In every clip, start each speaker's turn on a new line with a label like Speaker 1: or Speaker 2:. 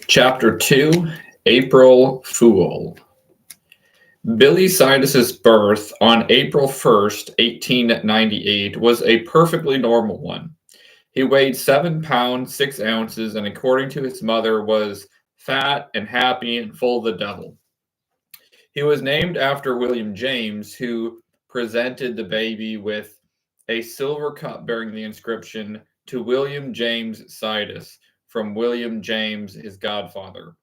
Speaker 1: Chapter 2, April Fool. Billy Cyrus's birth on April 1st, 1898 was a perfectly normal one. He weighed 7 pounds 6 ounces and according to his mother was fat and happy and full of the devil. He was named after William James, who presented the baby with a silver cup bearing the inscription to William James Sidus from William James, his godfather.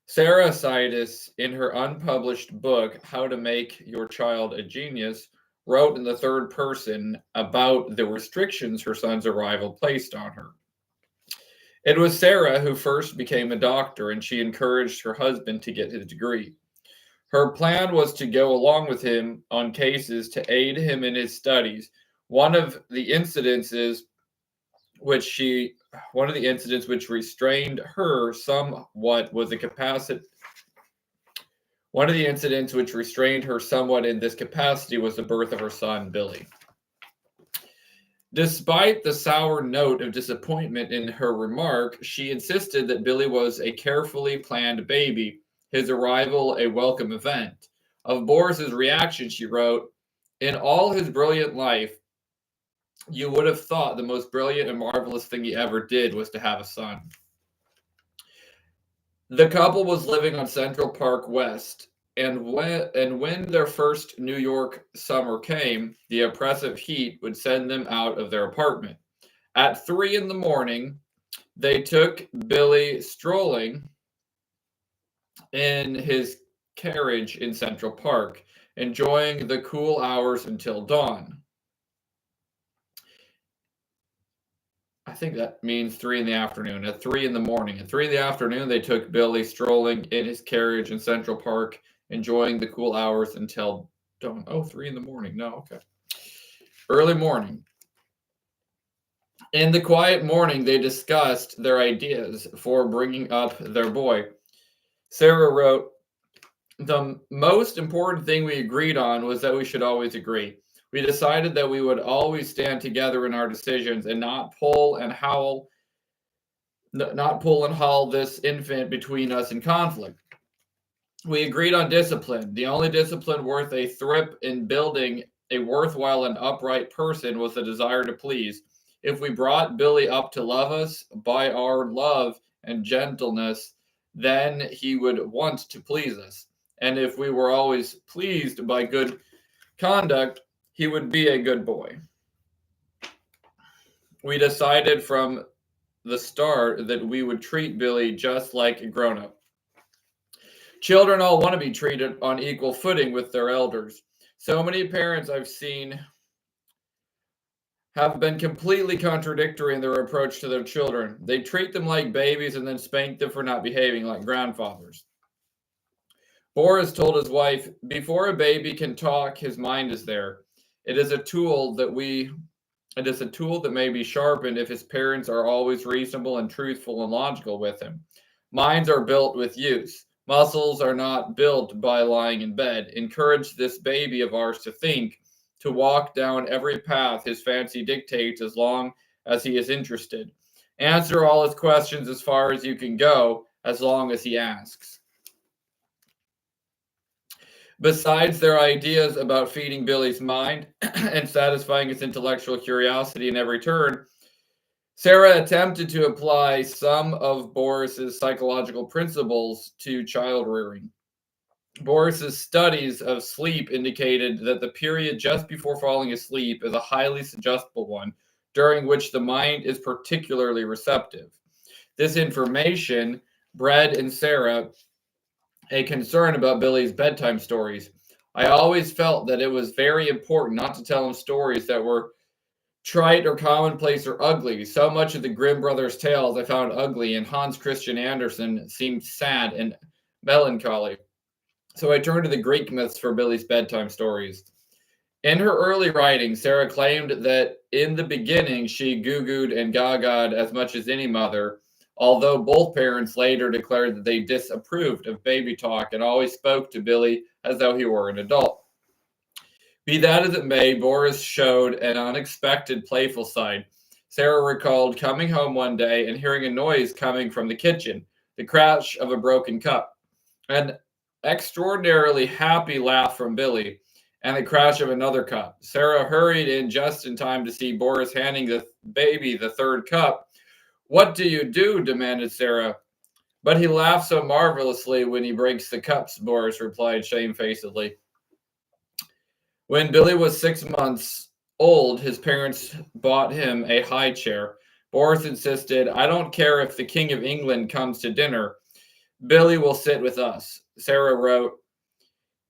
Speaker 1: Sarah Sidus, in her unpublished book, How to Make Your Child a Genius, wrote in the third person about the restrictions her son's arrival placed on her. It was Sarah who first became a doctor, and she encouraged her husband to get his degree. Her plan was to go along with him on cases to aid him in his studies. One of the incidents which restrained her somewhat was the capacity. One of the incidents which restrained her somewhat in this capacity was the birth of her son, Billy. Despite the sour note of disappointment in her remark, she insisted that Billy was a carefully planned baby, his arrival a welcome event. Of Boris's reaction, she wrote, "In all his brilliant life, you would have thought the most brilliant and marvelous thing he ever did was to have a son." The couple was living on Central Park West, and when their first New York summer came, the oppressive heat would send them out of their apartment. At 3 in the morning, they took Billy strolling in his carriage in Central Park, enjoying the cool hours until dawn. I think that means 3 in the afternoon. At 3 in the morning. At 3 in the afternoon, they took Billy strolling in his carriage in Central Park, enjoying the cool hours until dawn. Oh, 3 in the morning. No, okay. Early morning. In the quiet morning, they discussed their ideas for bringing up their boy. Sarah wrote, "The most important thing we agreed on was that we should always agree. We decided that we would always stand together in our decisions and not pull and haul this infant between us in conflict. We agreed on discipline. The only discipline worth a thrip in building a worthwhile and upright person was the desire to please. If we brought Billy up to love us by our love and gentleness, then he would want to please us. And if we were always pleased by good conduct, he would be a good boy. We decided from the start that we would treat Billy just like a grown-up. Children all want to be treated on equal footing with their elders. So many parents I've seen have been completely contradictory in their approach to their children. They treat them like babies and then spank them for not behaving like grandfathers." Boris told his wife, "Before a baby can talk, his mind is there. It is a tool that may be sharpened if his parents are always reasonable and truthful and logical with him. Minds are built with use. Muscles are not built by lying in bed. Encourage this baby of ours to think, to walk down every path his fancy dictates as long as he is interested. Answer all his questions as far as you can go, as long as he asks." Besides their ideas about feeding Billy's mind and satisfying his intellectual curiosity in every turn, Sarah attempted to apply some of Boris's psychological principles to child rearing. Boris's studies of sleep indicated that the period just before falling asleep is a highly suggestible one, during which the mind is particularly receptive. This information bred in Sarah a concern about Billy's bedtime stories. "I always felt that it was very important not to tell him stories that were trite or commonplace or ugly. So much of the Grimm brothers' tales I found ugly, and Hans Christian Andersen seemed sad and melancholy. So I turned to the Greek myths for Billy's bedtime stories." In her early writing, Sarah claimed that in the beginning she goo-gooed and gagaed as much as any mother, although both parents later declared that they disapproved of baby talk and always spoke to Billy as though he were an adult. Be that as it may, Boris showed an unexpected playful side. Sarah recalled coming home one day and hearing a noise coming from the kitchen, the crash of a broken cup. An extraordinarily happy laugh from Billy, and the crash of another cup. Sarah hurried in just in time to see Boris handing the baby the third cup. "What do you do?" demanded Sarah. "But he laughs so marvelously when he breaks the cups," Boris replied shamefacedly. When Billy was 6 months old, his parents bought him a high chair. Boris insisted, "I don't care if the King of England comes to dinner. Billy will sit with us." Sarah wrote,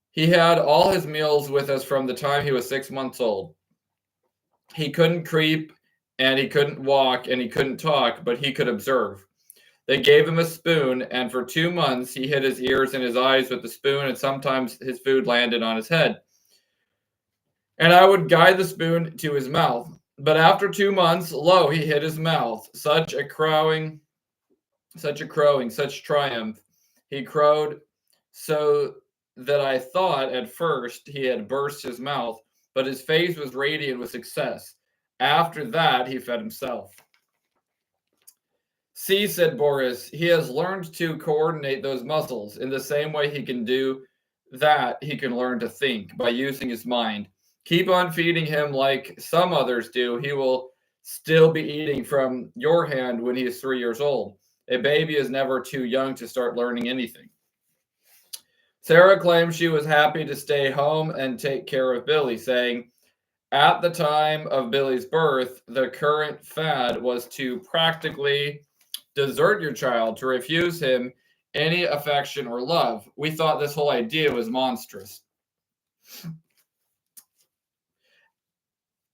Speaker 1: "He had all his meals with us from the time he was 6 months old. He couldn't creep, and he couldn't walk, and he couldn't talk, but he could observe. They gave him a spoon, and for 2 months he hid his ears and his eyes with the spoon, and sometimes his food landed on his head. And I would guide the spoon to his mouth. But after 2 months, lo, he hid his mouth. Such a crowing, such triumph. He crowed so that I thought at first he had burst his mouth, but his face was radiant with success. After that, he fed himself." "See," said Boris, "he has learned to coordinate those muscles. In the same way he can do that, he can learn to think by using his mind. Keep on feeding him like some others do. He will still be eating from your hand when he is 3 years old. A baby is never too young to start learning anything." Sarah claimed she was happy to stay home and take care of Billy, saying, "At the time of Billy's birth, the current fad was to practically desert your child, to refuse him any affection or love. We thought this whole idea was monstrous."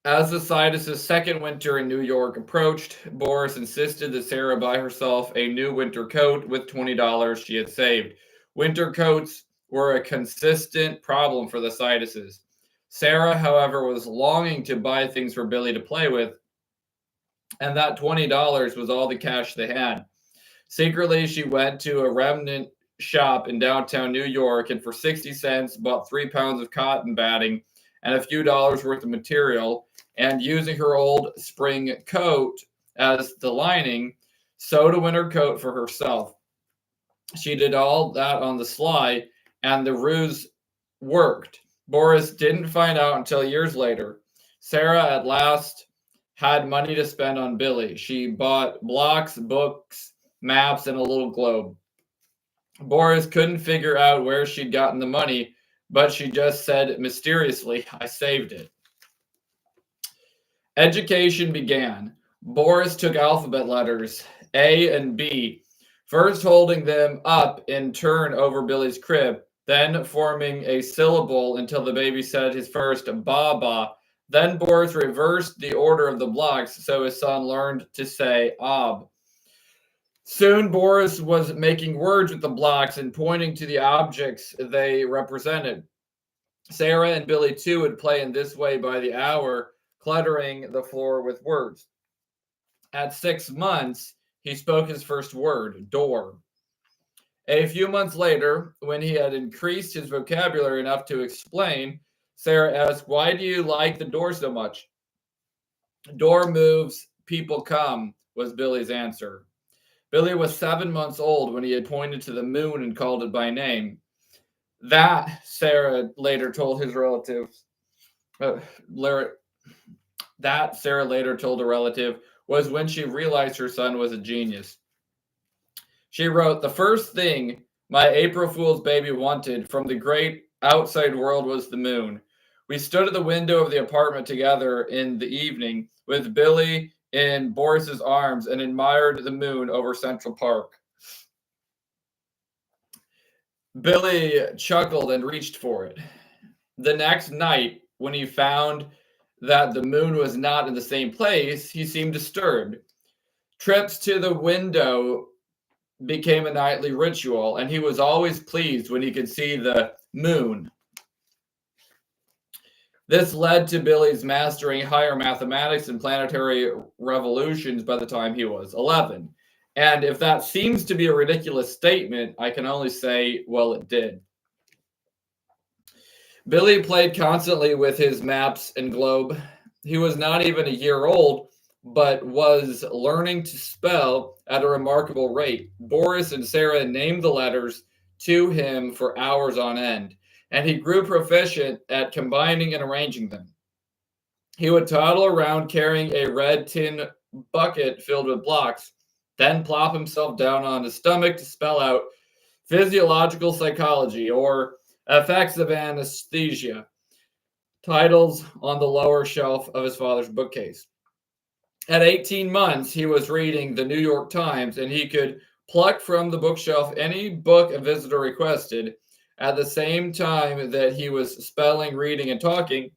Speaker 1: As the Sidus' second winter in New York approached, Boris insisted that Sarah buy herself a new winter coat with $20 she had saved. Winter coats were a consistent problem for the Siduses. Sarah, however, was longing to buy things for Billy to play with, and that $20 was all the cash they had. Secretly, she went to a remnant shop in downtown New York and for 60 cents bought 3 pounds of cotton batting and a few dollars worth of material, and using her old spring coat as the lining, sewed a winter coat for herself. She did all that on the sly, and the ruse worked. Boris didn't find out until years later. Sarah at last had money to spend on Billy. She bought blocks, books, maps, and a little globe. Boris couldn't figure out where she'd gotten the money, but she just said mysteriously, "I saved it." Education began. Boris took alphabet letters, A and B, first holding them up in turn over Billy's crib, then forming a syllable until the baby said his first ba-ba. Then Boris reversed the order of the blocks so his son learned to say ob. Soon Boris was making words with the blocks and pointing to the objects they represented. Sarah and Billy too would play in this way by the hour, cluttering the floor with words. At 6 months, he spoke his first word, door. A few months later, when he had increased his vocabulary enough to explain, Sarah asked, "Why do you like the door so much?" "Door moves, people come," was Billy's answer. Billy was 7 months old when he had pointed to the moon and called it by name. That, Sarah later told his relatives, that Sarah later told a relative, was when she realized her son was a genius. She wrote, "The first thing my April Fool's baby wanted from the great outside world was the moon. We stood at the window of the apartment together in the evening with Billy in Boris's arms and admired the moon over Central Park." Billy chuckled and reached for it. The next night, when he found that the moon was not in the same place, he seemed disturbed. Trips to the window became a nightly ritual, and he was always pleased when he could see the moon. This led to Billy's mastering higher mathematics and planetary revolutions by the time he was 11. And if that seems to be a ridiculous statement, I can only say, well, it did. Billy played constantly with his maps and globe. He was not even a year old but was learning to spell at a remarkable rate. Boris and Sarah named the letters to him for hours on end, and he grew proficient at combining and arranging them. He would toddle around carrying a red tin bucket filled with blocks, then plop himself down on his stomach to spell out physiological psychology or effects of anesthesia, titles on the lower shelf of his father's bookcase. At 18 months, he was reading the New York Times, and he could pluck from the bookshelf any book a visitor requested. At the same time that he was spelling, reading, and talking,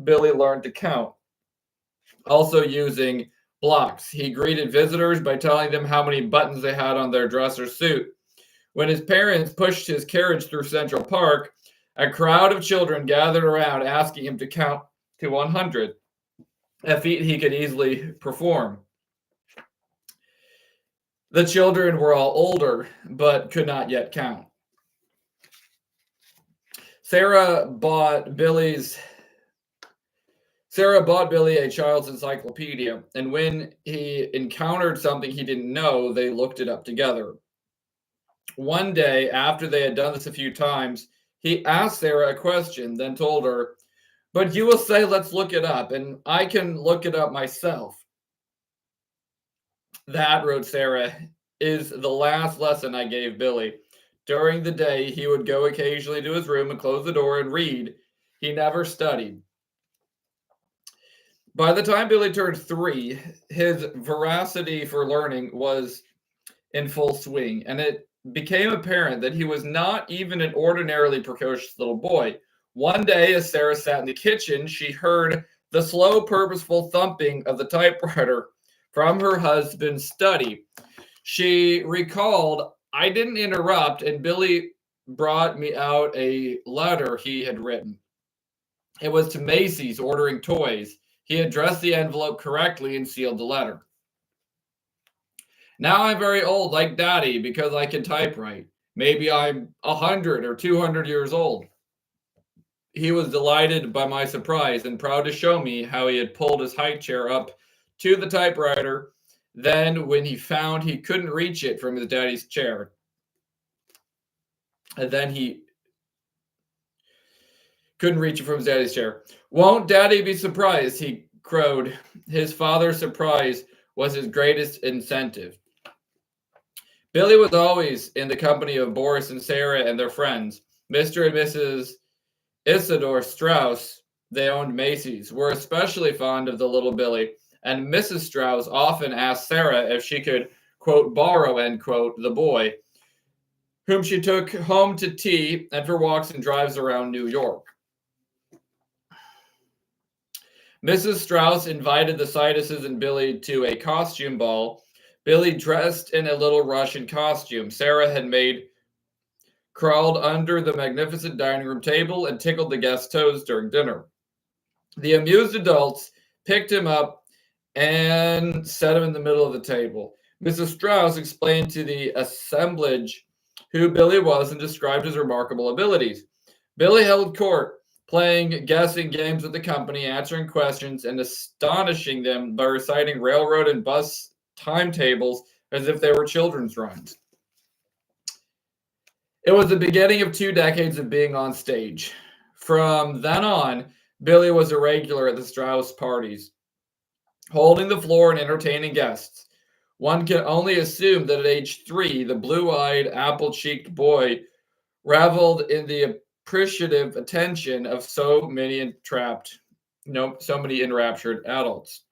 Speaker 1: Billy learned to count, also using blocks. He greeted visitors by telling them how many buttons they had on their dress or suit. When his parents pushed his carriage through Central Park, a crowd of children gathered around asking him to count to 100, a feat he could easily perform. The children were all older, but could not yet count. Sarah bought Billy a child's encyclopedia, and when he encountered something he didn't know, they looked it up together. One day, after they had done this a few times, he asked Sarah a question, then told her, "But you will say, let's look it up, and I can look it up myself." That, wrote Sarah, is the last lesson I gave Billy. During the day, he would go occasionally to his room and close the door and read. He never studied. By the time Billy turned 3, his voracity for learning was in full swing, and it became apparent that he was not even an ordinarily precocious little boy. One day, as Sarah sat in the kitchen, she heard the slow, purposeful thumping of the typewriter from her husband's study. She recalled, "I didn't interrupt, and Billy brought me out a letter he had written. It was to Macy's ordering toys. He addressed the envelope correctly and sealed the letter. Now I'm very old, like Daddy, because I can typewrite. Maybe I'm 100 or 200 years old." He was delighted by my surprise and proud to show me how he had pulled his high chair up to the typewriter. Then, when he found he couldn't reach it from his daddy's chair, "Won't Daddy be surprised?" he crowed. His father's surprise was his greatest incentive. Billy was always in the company of Boris and Sarah and their friends. Mr. and Mrs. Isidore Strauss, they owned Macy's, were especially fond of the little Billy, and Mrs. Strauss often asked Sarah if she could, quote, borrow, end quote, the boy, whom she took home to tea and for walks and drives around New York. Mrs. Strauss invited the Citises and Billy to a costume ball. Billy, dressed in a little Russian costume Sarah had made, crawled under the magnificent dining room table and tickled the guests' toes during dinner. The amused adults picked him up and set him in the middle of the table. Mrs. Strauss explained to the assemblage who Billy was and described his remarkable abilities. Billy held court, playing guessing games with the company, answering questions, and astonishing them by reciting railroad and bus timetables as if they were children's rhymes. It was the beginning of 2 decades of being on stage. From then on, Billy was a regular at the Strauss parties, holding the floor and entertaining guests. One can only assume that at age 3, the blue-eyed, apple-cheeked boy reveled in the appreciative attention of so many enraptured adults.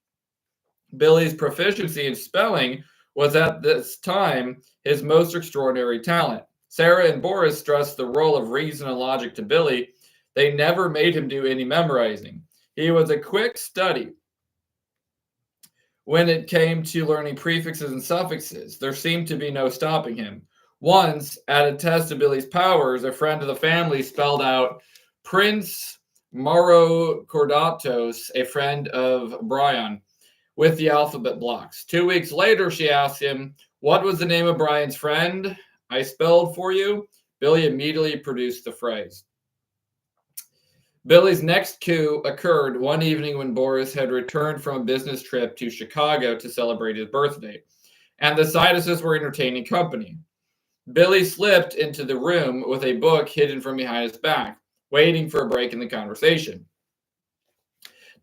Speaker 1: Billy's proficiency in spelling was at this time his most extraordinary talent. Sarah and Boris stressed the role of reason and logic to Billy. They never made him do any memorizing. He was a quick study when it came to learning prefixes and suffixes. There seemed to be no stopping him. Once, at a test of Billy's powers, a friend of the family spelled out Prince Maurokordatos, a friend of Brian, with the alphabet blocks. 2 weeks later, she asked him, "What was the name of Brian's friend I spelled for you?" Billy immediately produced the phrase. Billy's next coup occurred one evening when Boris had returned from a business trip to Chicago to celebrate his birthday, and the Siduses were entertaining company. Billy slipped into the room with a book hidden from behind his back, waiting for a break in the conversation.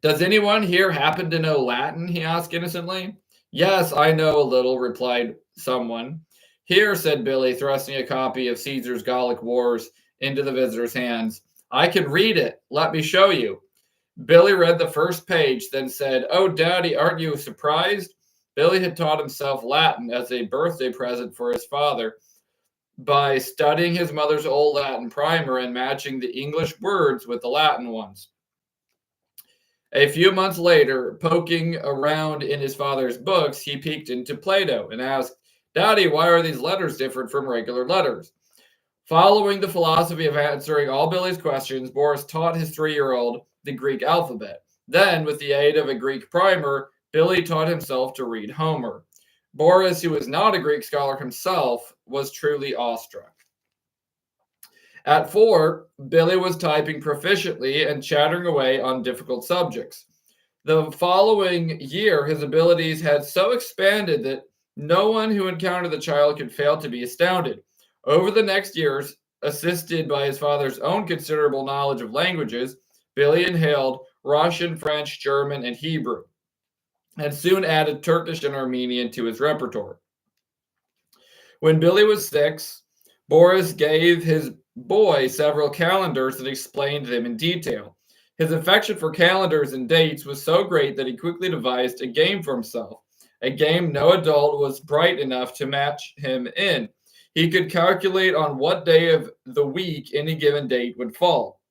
Speaker 1: "Does anyone here happen to know Latin?" he asked innocently. "Yes, I know a little," replied someone. "Here," said Billy, thrusting a copy of Caesar's Gallic Wars into the visitor's hands. "I can read it. Let me show you." Billy read the first page, then said, "Oh, Daddy, aren't you surprised?" Billy had taught himself Latin as a birthday present for his father by studying his mother's old Latin primer and matching the English words with the Latin ones. A few months later, poking around in his father's books, he peeked into Plato and asked, "Daddy, why are these letters different from regular letters?" Following the philosophy of answering all Billy's questions, Boris taught his 3-year-old the Greek alphabet. Then, with the aid of a Greek primer, Billy taught himself to read Homer. Boris, who was not a Greek scholar himself, was truly awestruck. At 4, Billy was typing proficiently and chattering away on difficult subjects. The following year, his abilities had so expanded that no one who encountered the child could fail to be astounded. Over the next years, assisted by his father's own considerable knowledge of languages, Billy inhaled Russian, French, German, and Hebrew, and soon added Turkish and Armenian to his repertoire. When Billy was 6, Boris gave his boy several calendars that explained them in detail. His affection for calendars and dates was so great that he quickly devised a game for himself, a game no adult was bright enough to match him in. He could calculate on what day of the week any given date would fall.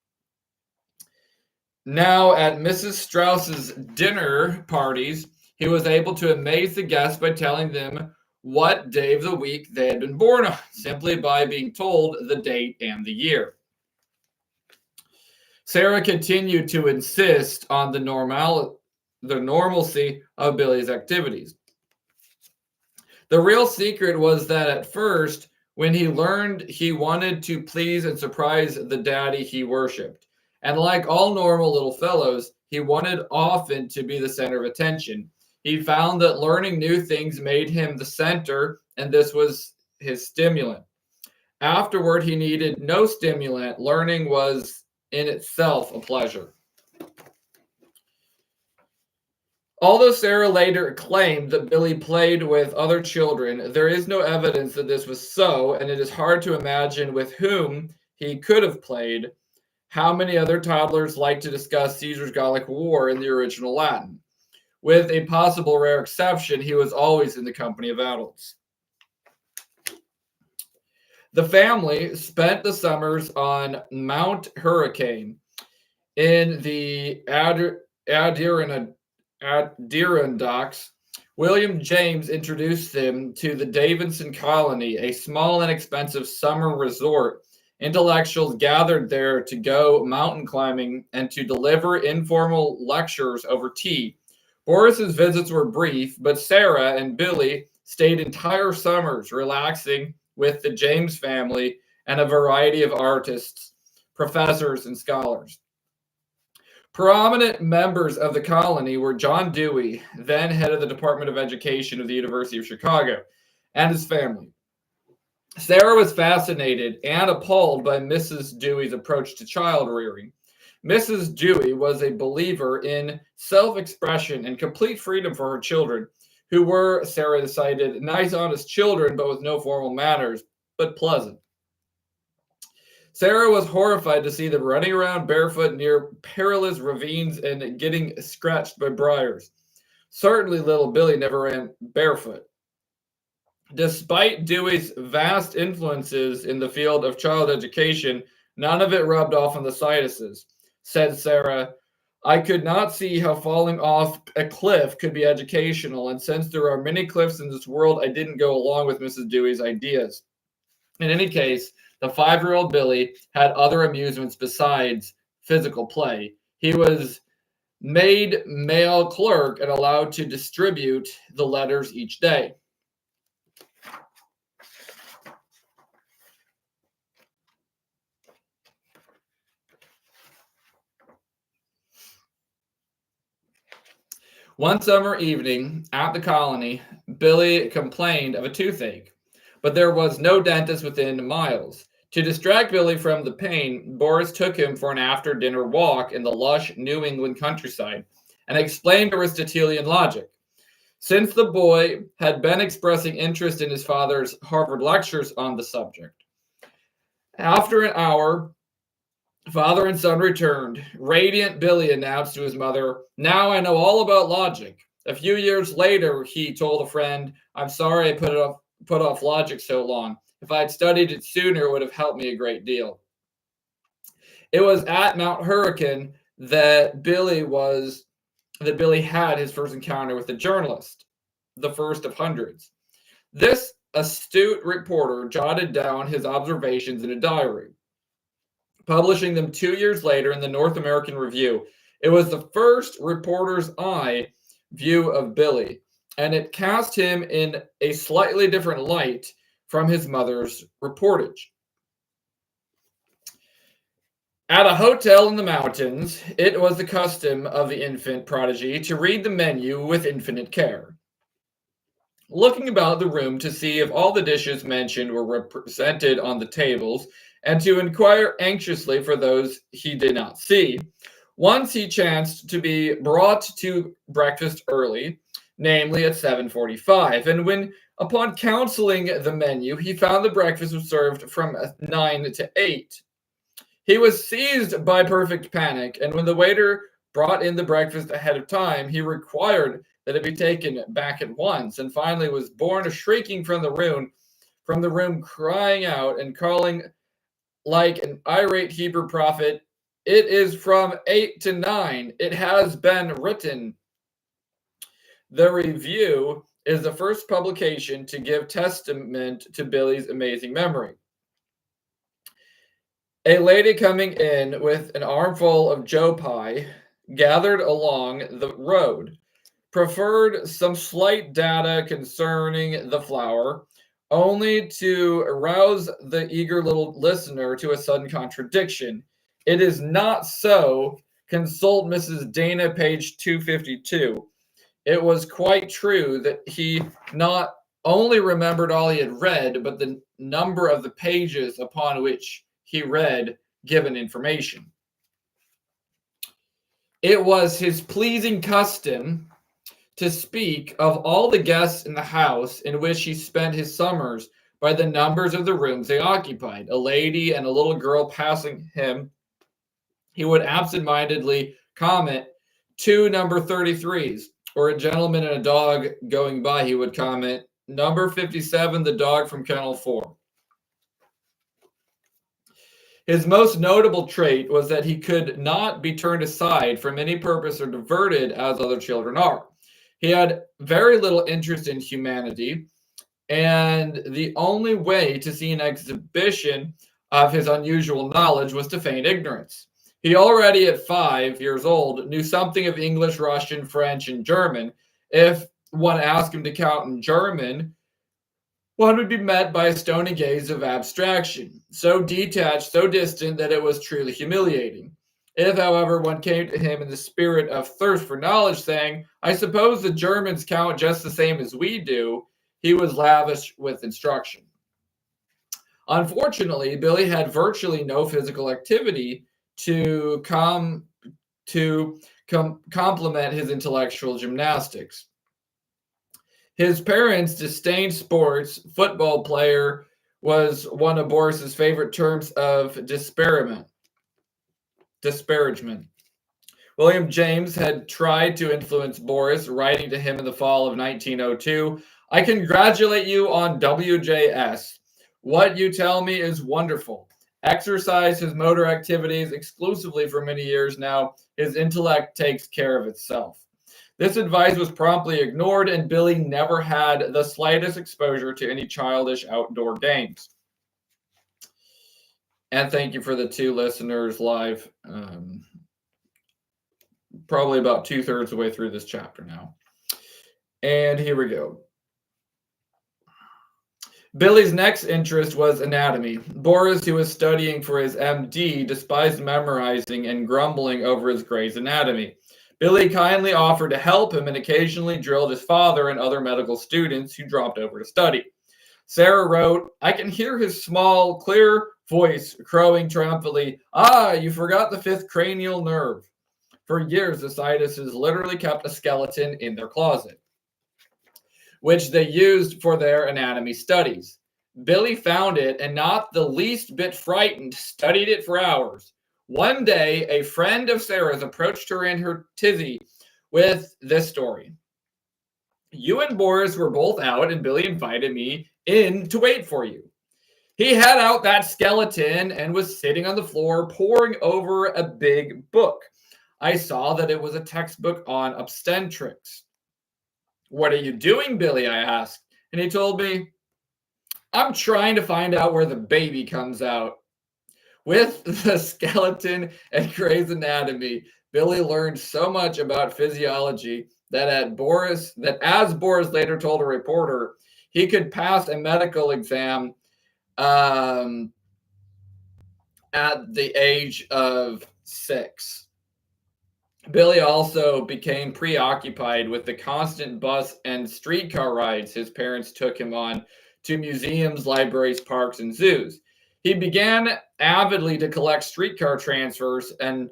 Speaker 1: Now, at Mrs. Strauss's dinner parties, he was able to amaze the guests by telling them what day of the week they had been born on, simply by being told the date and the year. Sarah continued to insist on the normalcy of Billy's activities. The real secret was that at first, when he learned, he wanted to please and surprise the daddy he worshipped. And like all normal little fellows, he wanted often to be the center of attention. He found that learning new things made him the center, and this was his stimulant. Afterward, he needed no stimulant. Learning was in itself a pleasure. Although Sarah later claimed that Billy played with other children, there is no evidence that this was so, and it is hard to imagine with whom he could have played. How many other toddlers like to discuss Caesar's Gallic War in the original Latin? With a possible rare exception, he was always in the company of adults. The family spent the summers on Mount Hurricane in the Adirondacks. William James introduced them to the Davidson Colony, a small and expensive summer resort. Intellectuals gathered there to go mountain climbing and to deliver informal lectures over tea. Boris's visits were brief, but Sarah and Billy stayed entire summers relaxing with the James family and a variety of artists, professors, and scholars. Prominent members of the colony were John Dewey, then head of the Department of Education of the University of Chicago, and his family. Sarah was fascinated and appalled by Mrs. Dewey's approach to child rearing. Mrs. Dewey was a believer in self-expression and complete freedom for her children, who were, Sarah decided, nice, honest children, but with no formal manners, but pleasant. Sarah was horrified to see them running around barefoot near perilous ravines and getting scratched by briars. Certainly, little Billy never ran barefoot. Despite Dewey's vast influences in the field of child education, none of it rubbed off on the Siduses. Said Sarah, "I could not see how falling off a cliff could be educational, and since there are many cliffs in this world, I didn't go along with Mrs. Dewey's ideas." In any case, the 5-year-old Billy had other amusements besides physical play. He was made mail clerk and allowed to distribute the letters each day. One summer evening at the colony, Billy complained of a toothache, but there was no dentist within miles. To distract Billy from the pain, Boris took him for an after-dinner walk in the lush New England countryside and explained Aristotelian logic. Since the boy had been expressing interest in his father's Harvard lectures on the subject. After an hour, father and son returned. Radiant Billy announced to his mother, "Now I know all about logic." A few years later, he told a friend, "I'm sorry I put off logic so long. If I had studied it sooner, it would have helped me a great deal." It was at Mount Hurricane that Billy had his first encounter with a journalist, the first of hundreds. This astute reporter jotted down his observations in a diary, publishing them 2 years later in the North American Review. It was the first reporter's eye view of Billy, and it cast him in a slightly different light from his mother's reportage. At a hotel in the mountains, it was the custom of the infant prodigy to read the menu with infinite care, looking about the room to see if all the dishes mentioned were represented on the tables and to inquire anxiously for those he did not see. Once he chanced to be brought to breakfast early, namely at 7:45, and when, upon counseling the menu, he found the breakfast was served from 9 to 8. He was seized by perfect panic, and when the waiter brought in the breakfast ahead of time, he required that it be taken back at once, and finally was borne shrieking from the room, crying out and calling like an irate Hebrew prophet, "It is from 8 to 9. It has been written." The Review is the first publication to give testament to Billy's amazing memory. A lady coming in with an armful of Joe pie gathered along the road preferred some slight data concerning the flour, only to arouse the eager little listener to a sudden contradiction. "It is not so. Consult Mrs. Dana, page 252. It was quite true that he not only remembered all he had read, but the number of the pages upon which he read given information. It was his pleasing custom to speak of all the guests in the house in which he spent his summers by the numbers of the rooms they occupied. A lady and a little girl passing him, he would absent-mindedly comment, 2 number 33s, or a gentleman and a dog going by, he would comment, "Number 57, the dog from Kennel 4. His most notable trait was that he could not be turned aside from any purpose or diverted as other children are. He had very little interest in humanity, and the only way to see an exhibition of his unusual knowledge was to feign ignorance. He already at 5 years old knew something of English, Russian, French, and German. If one asked him to count in German, one would be met by a stony gaze of abstraction, so detached, so distant that it was truly humiliating. If, however, one came to him in the spirit of thirst for knowledge, saying, "I suppose the Germans count just the same as we do," he was lavish with instruction. Unfortunately, Billy had virtually no physical activity to complement his intellectual gymnastics. His parents disdained sports. Football player was one of Boris's favorite terms of disparagement. William James had tried to influence Boris, writing to him in the fall of 1902, "I congratulate you on WJS. What you tell me is wonderful. Exercise his motor activities exclusively for many years now. His intellect takes care of itself." This advice was promptly ignored, and Billy never had the slightest exposure to any childish outdoor games. And thank you for the 2 listeners live. Probably about 2/3 of the way through this chapter now. And here we go. Billy's next interest was anatomy. Boris, who was studying for his MD, despised memorizing and grumbling over his Gray's Anatomy. Billy kindly offered to help him and occasionally drilled his father and other medical students who dropped over to study. Sarah wrote, I can hear his small, clear voice crowing triumphantly, "Ah, you forgot the fifth cranial nerve." For years, the scientists literally kept a skeleton in their closet, which they used for their anatomy studies. Billy found it and, not the least bit frightened, studied it for hours. One day, a friend of Sarah's approached her in her tizzy with this story. You and Boris were both out, and Billy invited me in to wait for you. He had out that skeleton and was sitting on the floor poring over a big book. I saw that it was a textbook on obstetrics. What are you doing, Billy? I asked. And he told me, I'm trying to find out where the baby comes out. With the skeleton and Grey's Anatomy, Billy learned so much about physiology that as Boris later told a reporter, he could pass a medical exam at the age of 6. Billy also became preoccupied with the constant bus and streetcar rides his parents took him on to museums, libraries, parks, and zoos. He began avidly to collect streetcar transfers, and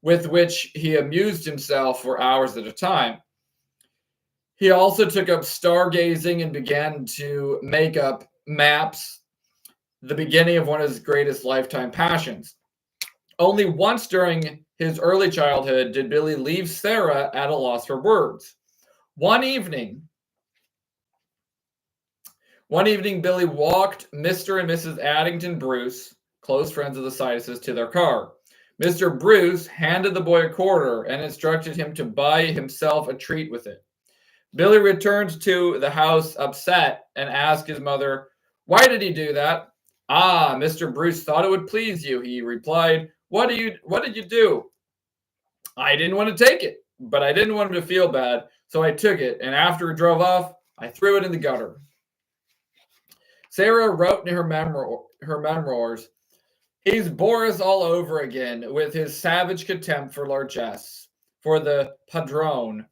Speaker 1: with which he amused himself for hours at a time. He also took up stargazing and began to make up maps, the beginning of one of his greatest lifetime passions. Only once during his early childhood did Billy leave Sarah at a loss for words. One evening, Billy walked Mr. and Mrs. Addington Bruce, close friends of the scientists, to their car. Mr. Bruce handed the boy a quarter and instructed him to buy himself a treat with it. Billy returned to the house upset and asked his mother, "Why did he do that?" "Ah, Mr. Bruce thought it would please you," he replied. What did you do?" "I didn't want to take it, but I didn't want him to feel bad, so I took it, and after he drove off, I threw it in the gutter." Sarah wrote in her memoirs, "He's Boris all over again, with his savage contempt for largesse, for the padrone.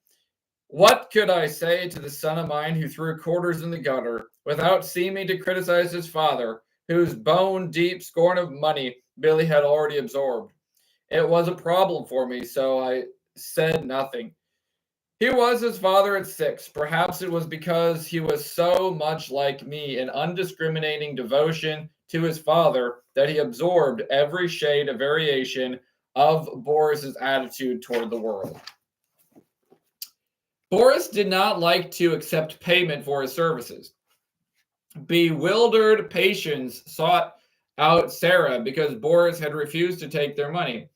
Speaker 1: What could I say to the son of mine who threw quarters in the gutter, without seeming to criticize his father, whose bone-deep scorn of money Billy had already absorbed? It was a problem for me, so I said nothing. He was his father at 6. Perhaps it was because he was so much like me in undiscriminating devotion to his father that he absorbed every shade of variation of Boris's attitude toward the world." Boris did not like to accept payment for his services. Bewildered patients sought out Sarah because Boris had refused to take their money.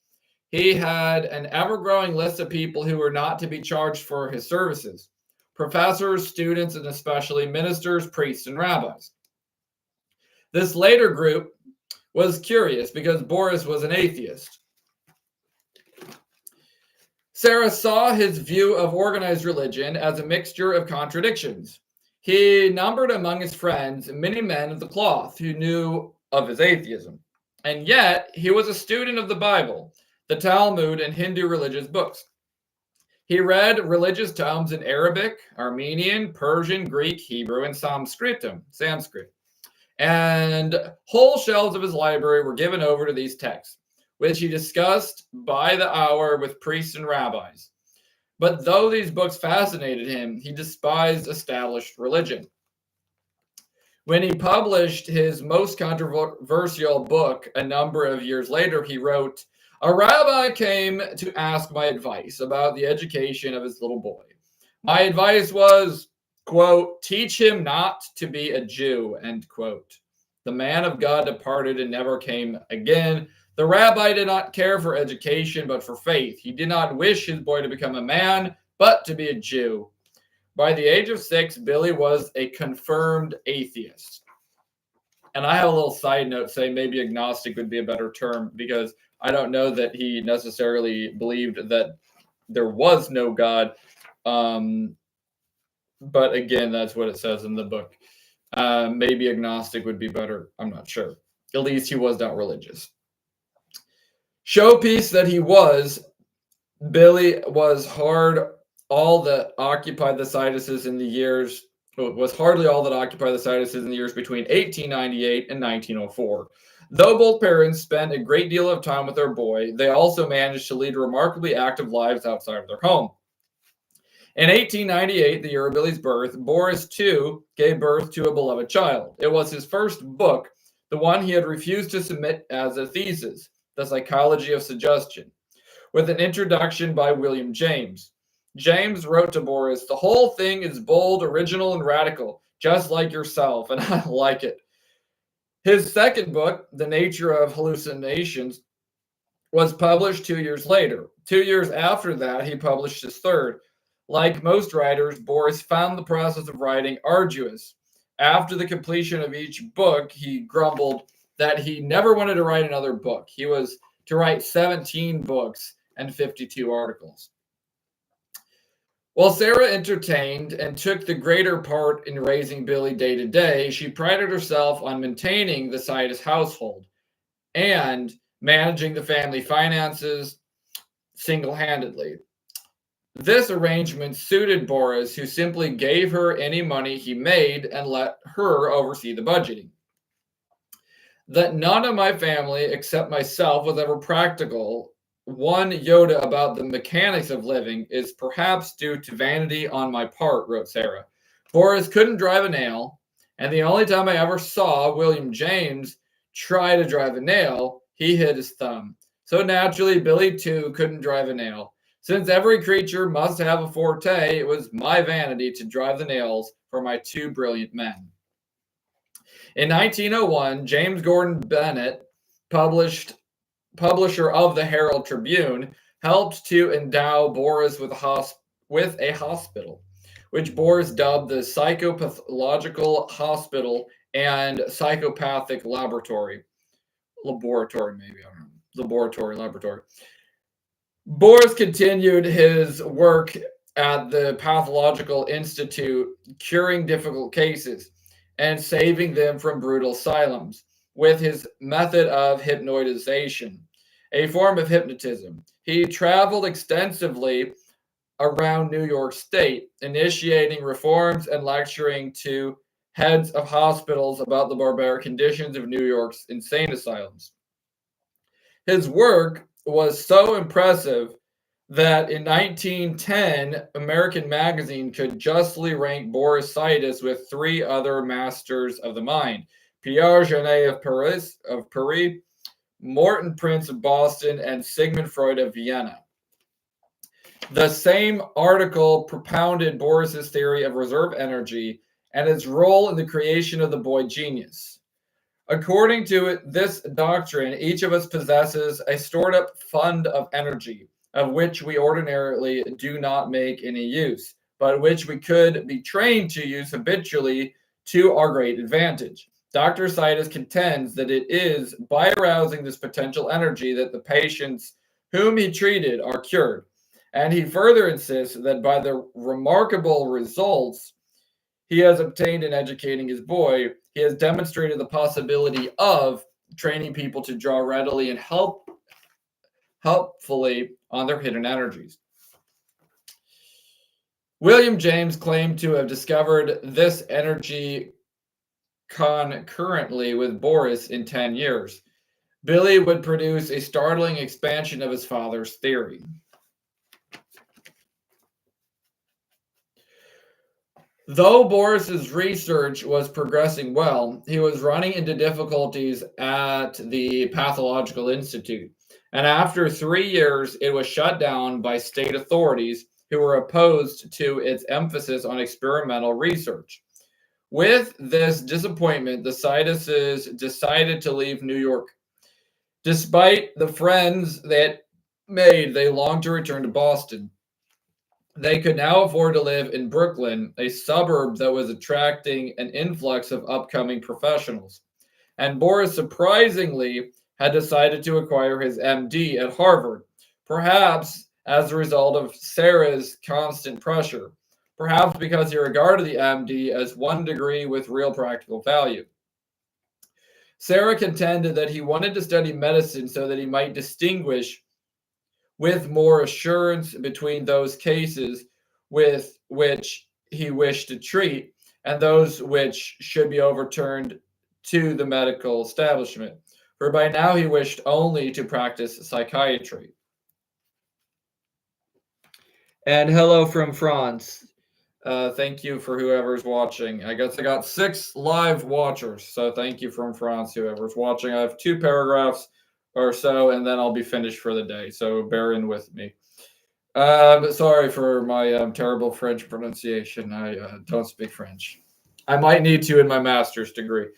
Speaker 1: He had an ever-growing list of people who were not to be charged for his services: professors, students, and especially ministers, priests, and rabbis. This later group was curious because Boris was an atheist. Sarah saw his view of organized religion as a mixture of contradictions. He numbered among his friends many men of the cloth who knew of his atheism, and yet he was a student of the Bible, the Talmud, and Hindu religious books. He read religious tomes in Arabic, Armenian, Persian, Greek, Hebrew, and Sanskrit, and whole shelves of his library were given over to these texts, which he discussed by the hour with priests and rabbis. But though these books fascinated him, he despised established religion. When he published his most controversial book a number of years later, he wrote, "A rabbi came to ask my advice about the education of his little boy. My advice was, quote, teach him not to be a Jew," end quote. The man of God departed and never came again. The rabbi did not care for education, but for faith. He did not wish his boy to become a man, but to be a Jew. By the age of 6, Billy was a confirmed atheist. And I have a little side note saying maybe agnostic would be a better term, because I don't know that he necessarily believed that there was no God. But again, that's what it says in the book. Maybe agnostic would be better. I'm not sure. At least he was not religious. Showpiece that he was, Billy was hard all that occupied the Cytuses in the years was hardly all that occupied the Cytuses in the years between 1898 and 1904. Though both parents spent a great deal of time with their boy, they also managed to lead remarkably active lives outside of their home. In 1898, the year of Billy's birth, Boris too gave birth to a beloved child. It was his first book, the one he had refused to submit as a thesis, The Psychology of Suggestion, with an introduction by William James. James wrote to Boris, "The whole thing is bold, original, and radical, just like yourself, and I like it." His second book, The Nature of Hallucinations, was published 2 years later. 2 years after that, he published his third. Like most writers, Boris found the process of writing arduous. After the completion of each book, he grumbled that he never wanted to write another book. He was to write 17 books and 52 articles. While Sarah entertained and took the greater part in raising Billy day to day, she prided herself on maintaining the Cytus household and managing the family finances single-handedly. This arrangement suited Boris, who simply gave her any money he made and let her oversee the budgeting. That none of my family except myself was ever practical, one iota about the mechanics of living, is perhaps due to vanity on my part, wrote Sarah. Boris couldn't drive a nail, and the only time I ever saw William James try to drive a nail, he hit his thumb. So naturally, Billy too couldn't drive a nail. Since every creature must have a forte, it was my vanity to drive the nails for my two brilliant men. In 1901, James Gordon Bennett, publisher of the Herald Tribune, helped to endow Boris with a hospital, which Boris dubbed the Psychopathological Hospital and Psychopathic Laboratory. Laboratory. Boris continued his work at the Pathological Institute, curing difficult cases and saving them from brutal asylums with his method of hypnotization, a form of hypnotism. He traveled extensively around New York State, initiating reforms and lecturing to heads of hospitals about the barbaric conditions of New York's insane asylums. His work was so impressive that in 1910, American Magazine could justly rank Boris Cytus with three other masters of the mind: Pierre Janet of Paris, Morton Prince of Boston, and Sigmund Freud of Vienna. The same article propounded Boris's theory of reserve energy and its role in the creation of the boy genius. According to this doctrine, each of us possesses a stored up fund of energy, of which we ordinarily do not make any use, but which we could be trained to use habitually to our great advantage. Dr. Cytus contends that it is by arousing this potential energy that the patients whom he treated are cured. And he further insists that by the remarkable results he has obtained in educating his boy, he has demonstrated the possibility of training people to draw readily and helpfully on their hidden energies. William James claimed to have discovered this energy concurrently with Boris in 10 years. Billy would produce a startling expansion of his father's theory. Though Boris's research was progressing well, he was running into difficulties at the Pathological Institute, and after 3 years, it was shut down by state authorities who were opposed to its emphasis on experimental research. With this disappointment, the Cytuses decided to leave New York. Despite the friends that made, they longed to return to Boston. They could now afford to live in Brooklyn, a suburb that was attracting an influx of upcoming professionals. And Boris, surprisingly, had decided to acquire his MD at Harvard, perhaps as a result of Sarah's constant pressure, perhaps because he regarded the MD as one degree with real practical value. Sarah contended that he wanted to study medicine so that he might distinguish with more assurance between those cases with which he wished to treat and those which should be overturned to the medical establishment, for by now he wished only to practice psychiatry. And hello from France. Thank you for whoever's watching. I guess I got 6 live watchers, so thank you from France, whoever's watching. I have 2 paragraphs or so, and then I'll be finished for the day, so bear in with me. Sorry for my terrible French pronunciation. I don't speak French. I might need to in my master's degree,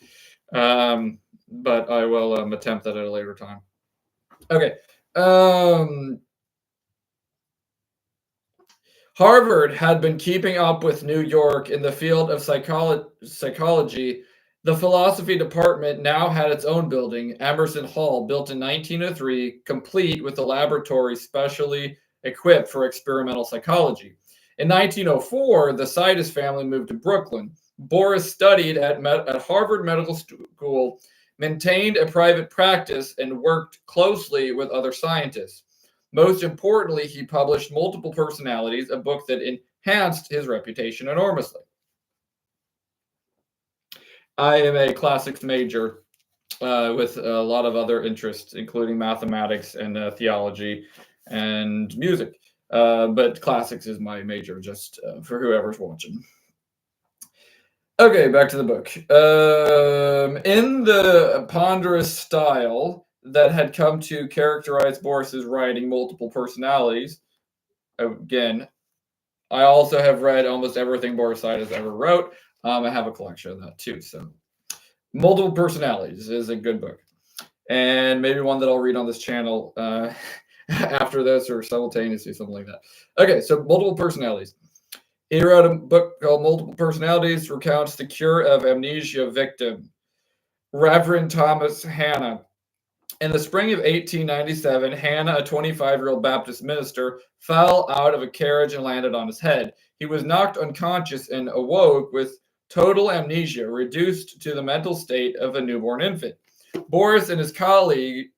Speaker 1: but I will attempt that at a later time. Okay. Harvard had been keeping up with New York in the field of psychology. The philosophy department now had its own building, Emerson Hall, built in 1903, complete with a laboratory specially equipped for experimental psychology. In 1904, the Sidus family moved to Brooklyn. Boris studied at Harvard Medical School, maintained a private practice, and worked closely with other scientists. Most importantly, he published Multiple Personalities, a book that enhanced his reputation enormously. I am a classics major with a lot of other interests, including mathematics and theology and music. But classics is my major, just for whoever's watching. Okay, back to the book. In the ponderous style that had come to characterize Boris's writing, Multiple Personalities, again, I also have read almost everything Boris Sidus ever wrote. I have a collection of that too. So, Multiple Personalities is a good book, and maybe one that I'll read on this channel after this or simultaneously, something like that. Okay, so Multiple Personalities. He wrote a book called Multiple Personalities, recounts the cure of amnesia victim, Reverend Thomas Hanna. In the spring of 1897, Hanna, a 25-year-old Baptist minister, fell out of a carriage and landed on his head. He was knocked unconscious and awoke with total amnesia, reduced to the mental state of a newborn infant. Boris and his colleague,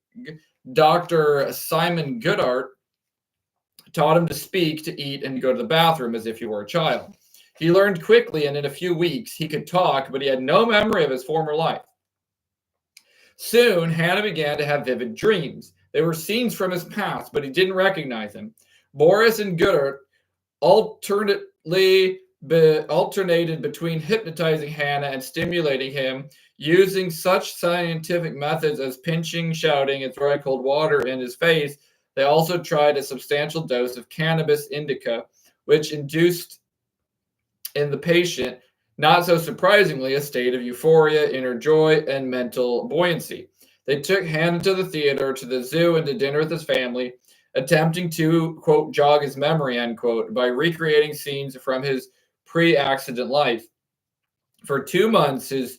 Speaker 1: Dr. Simon Goodhart, taught him to speak, to eat, and go to the bathroom as if he were a child. He learned quickly, and in a few weeks, he could talk, but he had no memory of his former life. Soon, Hanna began to have vivid dreams. They were scenes from his past, but he didn't recognize them. Boris and Goodhart alternated between hypnotizing Hanna and stimulating him using such scientific methods as pinching, shouting, and throwing cold water in his face. They also tried a substantial dose of cannabis indica, which induced in the patient, not so surprisingly, a state of euphoria, inner joy, and mental buoyancy. They took Hanna to the theater, to the zoo, and to dinner with his family, attempting to, quote, jog his memory, end quote, by recreating scenes from his pre-accident life. For 2 months, his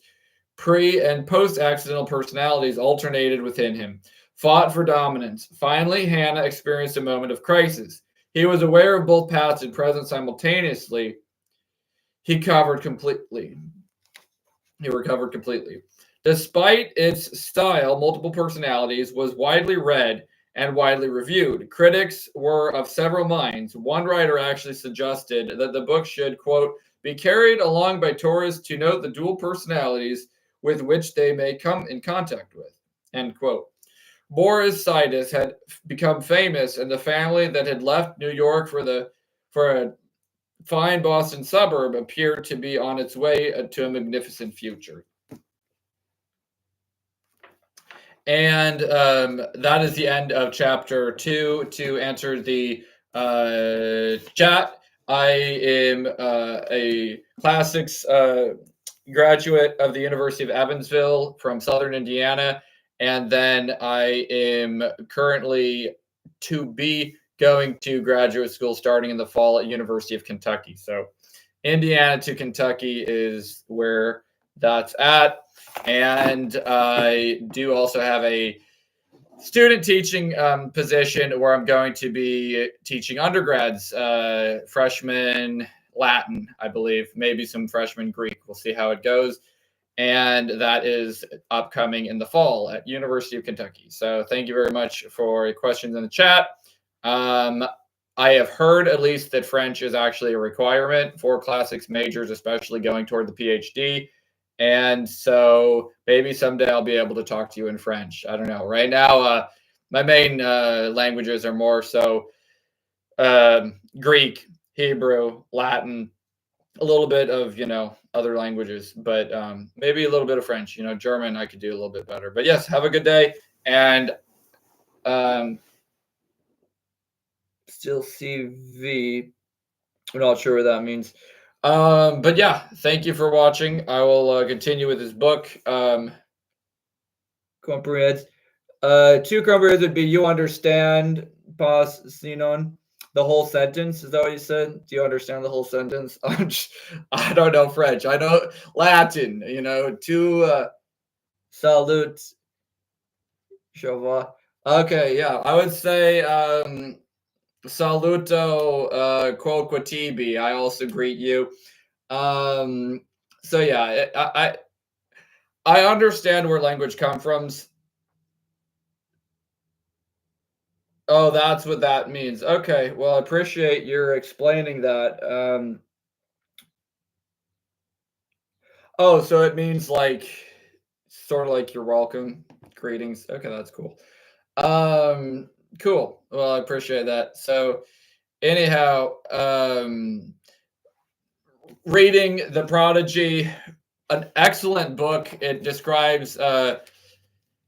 Speaker 1: pre- and post-accidental personalities alternated within him, fought for dominance. Finally, Hanna experienced a moment of crisis. He was aware of both past and present simultaneously. He recovered completely. Despite its style, Multiple Personalities was widely read and widely reviewed. Critics were of several minds. One writer actually suggested that the book should, quote, be carried along by tourists to note the dual personalities with which they may come in contact with, end quote. Boris Sidus had become famous, and the family that had left New York for a fine Boston suburb appeared to be on its way to a magnificent future. And that is the end of chapter 2. To answer the chat, I am a classics graduate of the University of Evansville from Southern Indiana. And then I am currently to be going to graduate school starting in the fall at University of Kentucky. So Indiana to Kentucky is where that's at. And I do also have a student teaching position where I'm going to be teaching undergrads, freshman Latin, I believe, maybe some freshman Greek. We'll see how it goes. And that is upcoming in the fall at University of Kentucky. So thank you very much for your questions in the chat. Um, I have heard at least that French is actually a requirement for classics majors, especially going toward the PhD. And so maybe someday I'll be able to talk to you in French. I don't know. Right now, my main languages are more so Greek, Hebrew, Latin, a little bit of other languages, but maybe a little bit of French. German I could do a little bit better. But yes, have a good day, and um, still CV. I'm not sure what that means. But yeah, thank you for watching. I will continue with this book. Comprehends. Two comprehends would be you understand pos sinon. The whole sentence, is that what you said? Do you understand the whole sentence? I don't know French. I know Latin, to salute Chauva. Okay, yeah. I would say saluto quoque tibi. I also greet you. So yeah, I understand where language comes from. Oh, that's what that means. Okay, well, I appreciate your explaining that. Oh, so it means like sort of like you're welcome, greetings. Okay, that's cool. Um, cool. Well, I appreciate that. So, anyhow, reading The Prodigy, an excellent book. It describes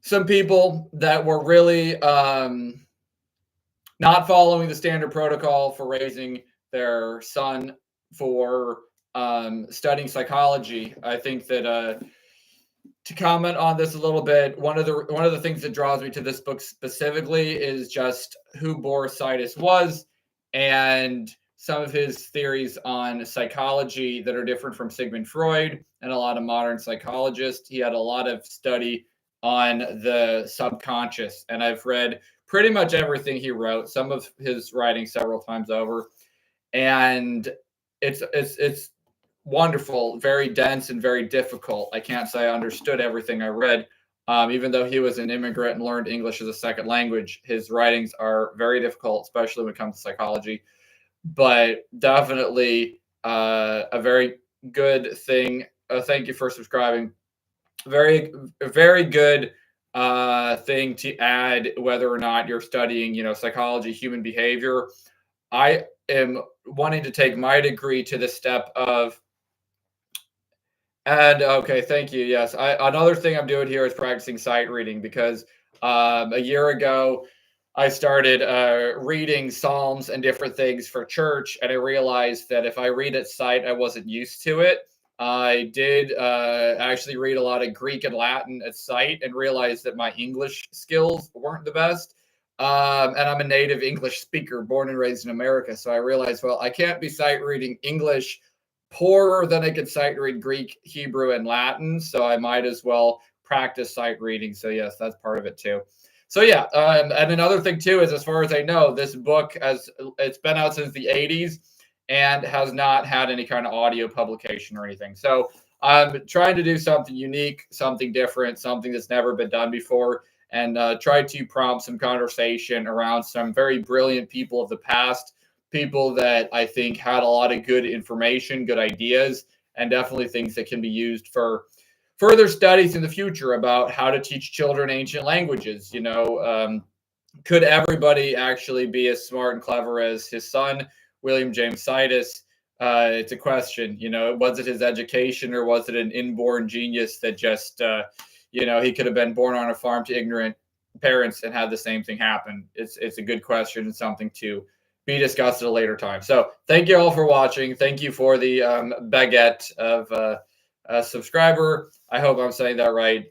Speaker 1: some people that were really not following the standard protocol for raising their son for studying psychology. I think that to comment on this a little bit, one of the things that draws me to this book specifically is just who Boris Sidis was and some of his theories on psychology that are different from Sigmund Freud and a lot of modern psychologists. He had a lot of study on the subconscious, and I've read pretty much everything he wrote, some of his writing several times over, and it's wonderful, very dense and very difficult. I can't say I understood everything I read. Even though he was an immigrant and learned English as a second language, his writings are very difficult, especially when it comes to psychology. But definitely a very good thing. Thank you for subscribing. Very, very good thing to add, whether or not you're studying, psychology, human behavior. I am wanting to take my degree to the step of, and okay, thank you. Yes, another thing I'm doing here is practicing sight reading because a year ago I started reading psalms and different things for church, and I realized that if I read at sight, I wasn't used to it. I did actually read a lot of Greek and Latin at sight, and realized that my English skills weren't the best. And I'm a native English speaker, born and raised in America, so I realized, well, I can't be sight reading English poorer than I could sight read Greek, Hebrew, and Latin. So I might as well practice sight reading. So yes, that's part of it too. So yeah, and another thing too is, as far as I know, this book it's been out since the '80s and has not had any kind of audio publication or anything. So I'm trying to do something unique, something different, something that's never been done before, and try to prompt some conversation around some very brilliant people of the past, people that I think had a lot of good information, good ideas, and definitely things that can be used for further studies in the future about how to teach children ancient languages. Could everybody actually be as smart and clever as his son, William James Sidis? It's a question. Was it his education, or was it an inborn genius that just, he could have been born on a farm to ignorant parents and had the same thing happen? It's a good question and something to be discussed at a later time. So thank you all for watching. Thank you for the baguette of a subscriber. I hope I'm saying that right.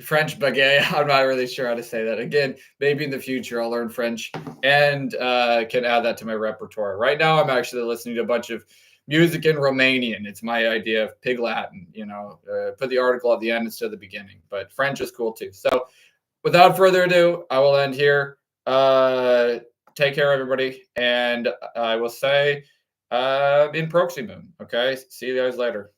Speaker 1: French baguette. I'm not really sure how to say that. Again, maybe in the future I'll learn French and can add that to my repertoire. Right now, I'm actually listening to a bunch of music in Romanian. It's my idea of Pig Latin. Put the article at the end instead of the beginning. But French is cool too. So, without further ado, I will end here. Take care, everybody, and I will say in Proxy Moon. Okay, see you guys later.